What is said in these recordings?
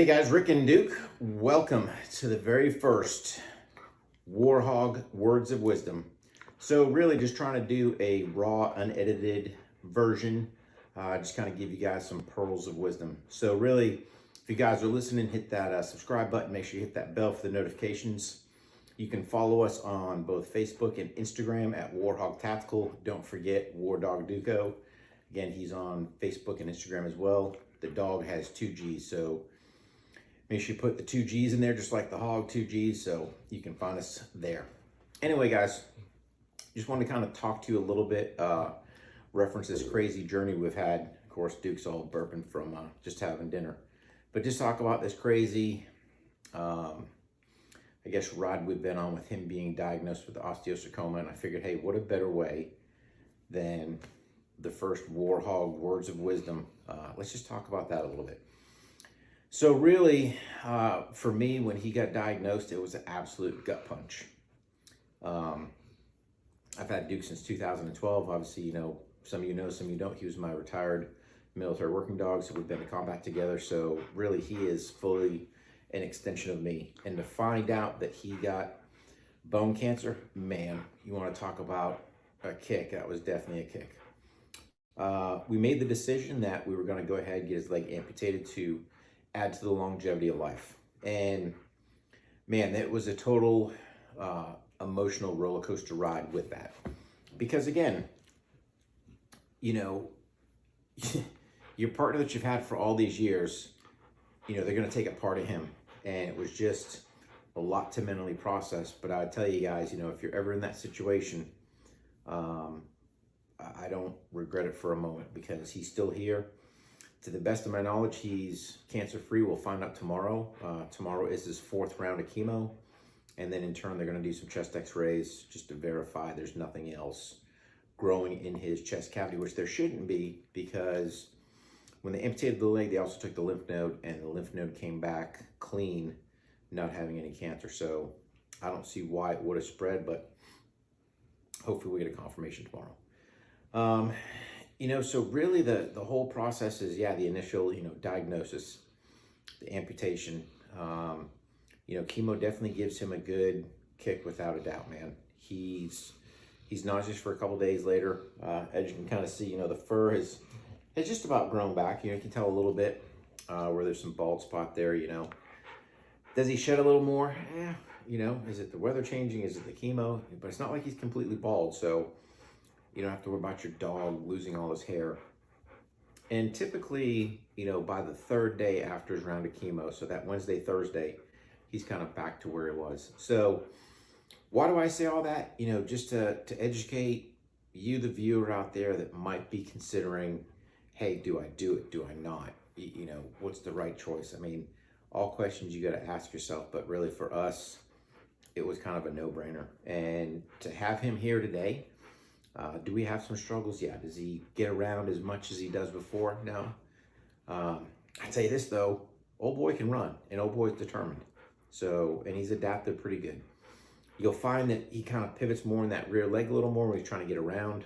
Hey guys, Rick and Duke, welcome to the very first War HOGG Words of Wisdom. So really just trying to do a raw, unedited version, just kind of give you guys some pearls of wisdom. So really, if you guys are listening, hit that subscribe button, make sure you hit that bell for the notifications. You can follow us on both Facebook and Instagram at War HOGG Tactical. Don't forget War Dog Duco. Again, he's on Facebook and Instagram as well. The dog has 2 G's, so make sure you put the 2 G's in there, just like the hog 2 G's, so you can find us there. Anyway, guys, just wanted to kind of talk to you a little bit, reference this crazy journey we've had. Of course, Duke's all burping from just having dinner. But just talk about this crazy, I guess, ride we've been on with him being diagnosed with osteosarcoma. And I figured, hey, what a better way than the first War HOGG Words of Wisdom. Let's just talk about that a little bit. So really, for me, when he got diagnosed, it was an absolute gut punch. I've had Duke since 2012. Obviously, you know, some of you know, some of you don't. He was my retired military working dog, so we've been in combat together. So really, he is fully an extension of me. And to find out that he got bone cancer, man, you want to talk about a kick. That was definitely a kick. We made the decision that we were going to go ahead and get his leg amputated to add to the longevity of life. And man, that was a total emotional roller coaster ride with that. Because again, you know, your partner that you've had for all these years, you know, they're going to take a part of him. And it was just a lot to mentally process. But I tell you guys, you know, if you're ever in that situation, I don't regret it for a moment, because he's still here. To the best of my knowledge, he's cancer-free. We'll find out tomorrow. Tomorrow is his 4th round of chemo. And then in turn, they're going to do some chest x-rays just to verify there's nothing else growing in his chest cavity, which there shouldn't be, because when they amputated the leg, they also took the lymph node, and the lymph node came back clean, not having any cancer. So I don't see why it would have spread, but hopefully we get a confirmation tomorrow. You know, so really the whole process is, yeah, the initial, you know, diagnosis, the amputation. You know, chemo definitely gives him a good kick without a doubt, man. He's nauseous for a couple days later. As you can kind of see, you know, the fur has just about grown back. You know, you can tell a little bit where there's some bald spot there, you know. Does he shed a little more? Yeah, you know, is it the weather changing? Is it the chemo? But it's not like he's completely bald, so you don't have to worry about your dog losing all his hair. And typically, you know, by the 3rd day after his round of chemo, so that Wednesday, Thursday, he's kind of back to where he was. So why do I say all that? You know, just to educate you, the viewer out there that might be considering, hey, do I do it? Do I not? You know, what's the right choice? I mean, all questions you got to ask yourself, but really for us, it was kind of a no-brainer. And to have him here today, do we have some struggles? Yeah. Does he get around as much as he does before? No. I tell you this though, old boy can run, and old boy's determined. So, and he's adapted pretty good. You'll find that he kind of pivots more in that rear leg a little more when he's trying to get around.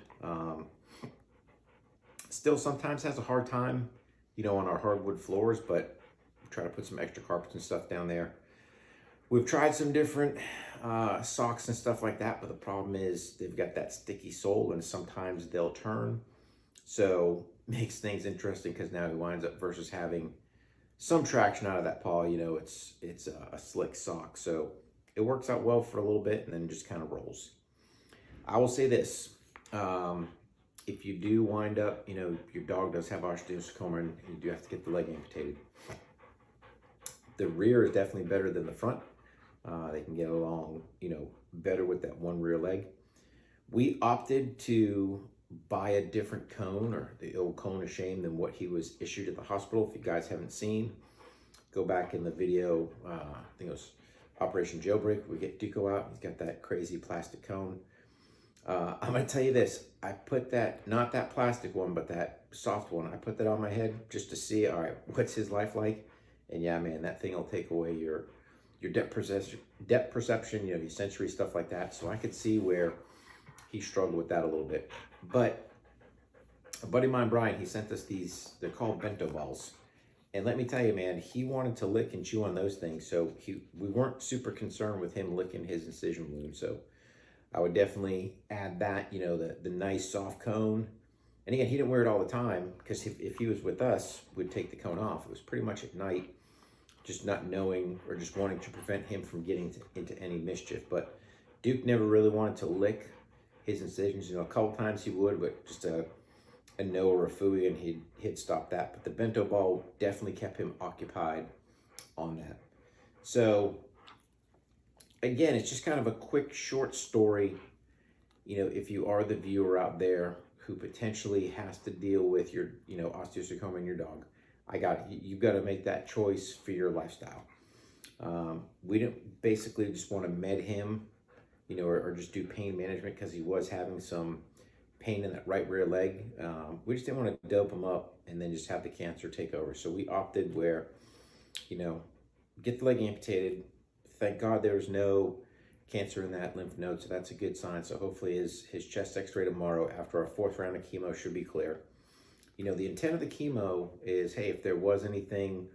Still sometimes has a hard time, you know, on our hardwood floors, but we try to put some extra carpets and stuff down there. We've tried some different socks and stuff like that, but the problem is they've got that sticky sole, and sometimes they'll turn. So makes things interesting, because now he winds up, versus having some traction out of that paw, you know, it's a slick sock. So it works out well for a little bit and then just kind of rolls. I will say this, if you do wind up, you know, your dog does have osteosarcoma and you do have to get the leg amputated, the rear is definitely better than the front. They can get along, you know, better with that one rear leg. We opted to buy a different cone, or the old cone of shame, than what he was issued at the hospital. If you guys haven't seen, go back in the video. I think it was Operation Jailbreak. We get Duco out. He's got that crazy plastic cone. I'm going to tell you this. I put that, not that plastic one, but that soft one, I put that on my head just to see, all right, what's his life like? And yeah, man, that thing will take away your depth perception, you know, your sensory stuff like that. So I could see where he struggled with that a little bit. But a buddy of mine, Brian, he sent us these, they're called bento balls. And let me tell you, man, he wanted to lick and chew on those things. So we weren't super concerned with him licking his incision wound. So I would definitely add that, you know, the nice soft cone. And again, he didn't wear it all the time, because if he was with us, we'd take the cone off. It was pretty much at night, just not knowing or just wanting to prevent him from getting into any mischief. But Duke never really wanted to lick his incisions. You know, a couple times he would, but just a no or a fooey, and he'd stop that. But the bento ball definitely kept him occupied on that. So again, it's just kind of a quick, short story. You know, if you are the viewer out there who potentially has to deal with your, you know, osteosarcoma in your dog, you've got to make that choice for your lifestyle. We didn't basically just want to med him, you know, or just do pain management, because he was having some pain in that right rear leg. We just didn't want to dope him up and then just have the cancer take over. So we opted where, you know, get the leg amputated. Thank God there was no cancer in that lymph node, so that's a good sign. So hopefully his chest x-ray tomorrow after our 4th round of chemo should be clear. You know, the intent of the chemo is, hey, if there was anything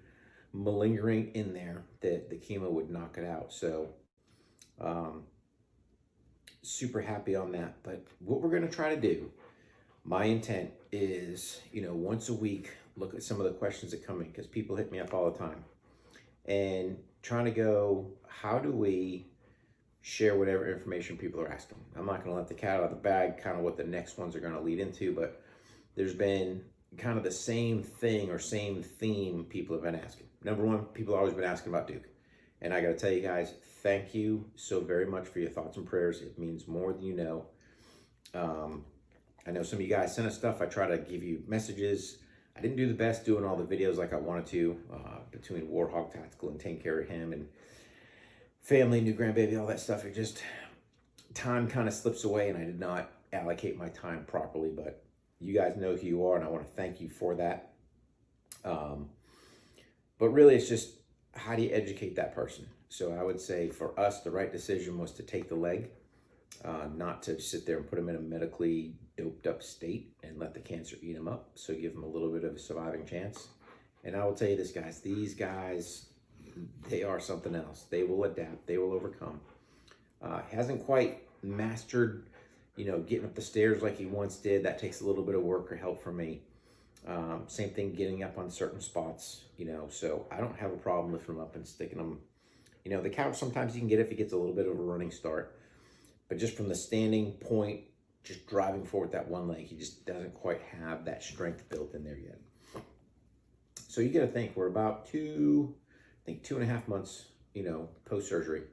malingering in there, that the chemo would knock it out. So super happy on that. But what we're going to try to do, my intent is, you know, once a week, look at some of the questions that come in, because people hit me up all the time, and trying to go, how do we share whatever information people are asking? I'm not going to let the cat out of the bag, kind of what the next ones are going to lead into, but there's been kind of the same thing or same theme people have been asking. Number one, people have always been asking about Duke. And I got to tell you guys, thank you so very much for your thoughts and prayers. It means more than you know. I know some of you guys sent us stuff. I try to give you messages. I didn't do the best doing all the videos like I wanted to, between War HOGG Tactical and taking care of him and family, new grandbaby, all that stuff. It just, time kind of slips away, and I did not allocate my time properly. But you guys know who you are, and I want to thank you for that. But really, it's just, how do you educate that person? So I would say for us, the right decision was to take the leg, not to sit there and put him in a medically doped up state and let the cancer eat him up. So give him a little bit of a surviving chance. And I will tell you this, guys, these guys, they are something else. They will adapt. They will overcome. Hasn't quite mastered, you know, getting up the stairs like he once did. That takes a little bit of work or help from me. Same thing getting up on certain spots, you know, so I don't have a problem lifting him up and sticking him. You know, the couch sometimes you can get if he gets a little bit of a running start, but just from the standing point, just driving forward that one leg, he just doesn't quite have that strength built in there yet. So you got to think, we're about 2.5 months, you know, post-surgery.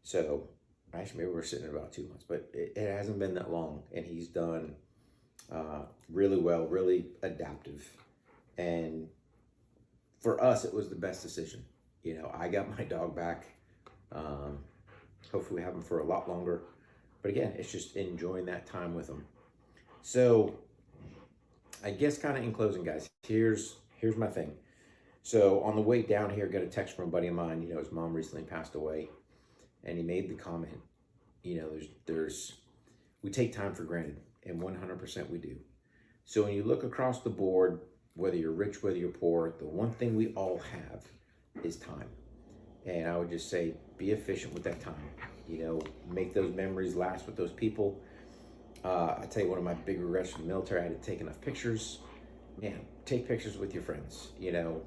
So actually maybe we're sitting at about 2 months, but it hasn't been that long, and he's done really well, really adaptive. And for us, it was the best decision. You know, I got my dog back. Hopefully we have him for a lot longer. But again, it's just enjoying that time with him. So I guess kind of in closing, guys, here's my thing. So on the way down here, got a text from a buddy of mine. You know, his mom recently passed away, and he made the comment, you know, we take time for granted, and 100% we do. So when you look across the board, whether you're rich, whether you're poor, the one thing we all have is time. And I would just say, be efficient with that time. You know, make those memories last with those people. I tell you, one of my big regrets from the military, I had to take enough pictures. Man, take pictures with your friends. You know,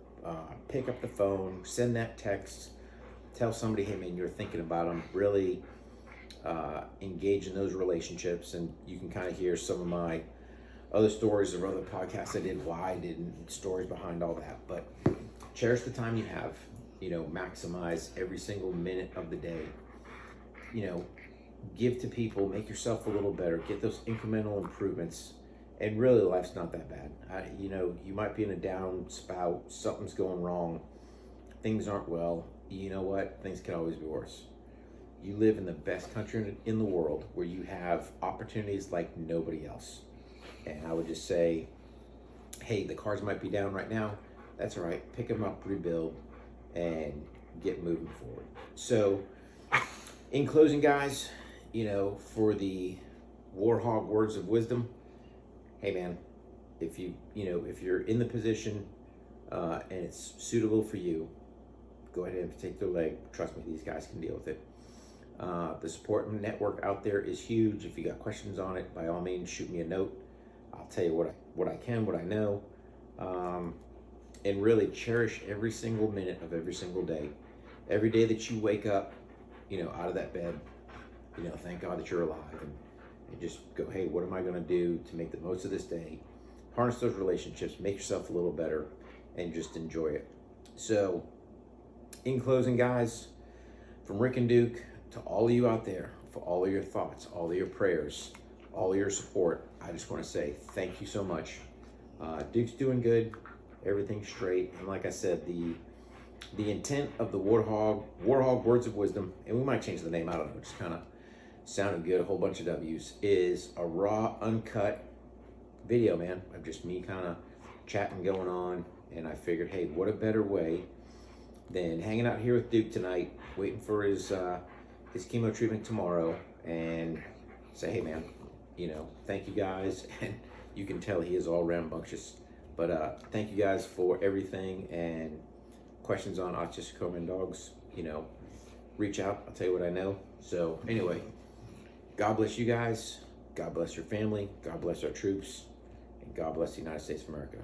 pick up the phone, send that text, tell somebody, hey man, you're thinking about them. Really engage in those relationships, and you can kind of hear some of my other stories or other podcasts I did, why I did, and stories behind all that. But cherish the time you have. You know, maximize every single minute of the day. You know, give to people, make yourself a little better, get those incremental improvements, and really life's not that bad. You know, you might be in a down spout, something's going wrong, things aren't well. You know what? Things can always be worse. You live in the best country in the world, where you have opportunities like nobody else. And I would just say, hey, the cards might be down right now. That's all right. Pick them up, rebuild, and get moving forward. So in closing, guys, you know, for the War HOGG Words of Wisdom, hey man, if if you're in the position and it's suitable for you, go ahead and take their leg. Trust me, these guys can deal with it. The support network out there is huge. If you got questions on it, by all means, shoot me a note. I'll tell you what I can, what I know, and really cherish every single minute of every single day. Every day that you wake up, out of that bed, thank God that you're alive, and just go, hey, what am I going to do to make the most of this day? Harness those relationships, make yourself a little better, and just enjoy it. So, in closing, guys, from Rick and Duke to all of you out there, for all of your thoughts, all of your prayers, all of your support, I just want to say thank you so much. Duke's doing good, everything's straight, and like I said, the intent of the War HOGG Words of Wisdom, and we might change the name, I don't know, just kind of sounded good, a whole bunch of W's, is a raw, uncut video, man, of just me kind of chatting going on, and I figured, hey, what a better way than hanging out here with Duke tonight, waiting for his chemo treatment tomorrow, and say, hey, man, thank you guys, and you can tell he is all rambunctious, but thank you guys for everything, and questions on Osteosarcoma in dogs, reach out, I'll tell you what I know. So anyway, God bless you guys, God bless your family, God bless our troops, and God bless the United States of America.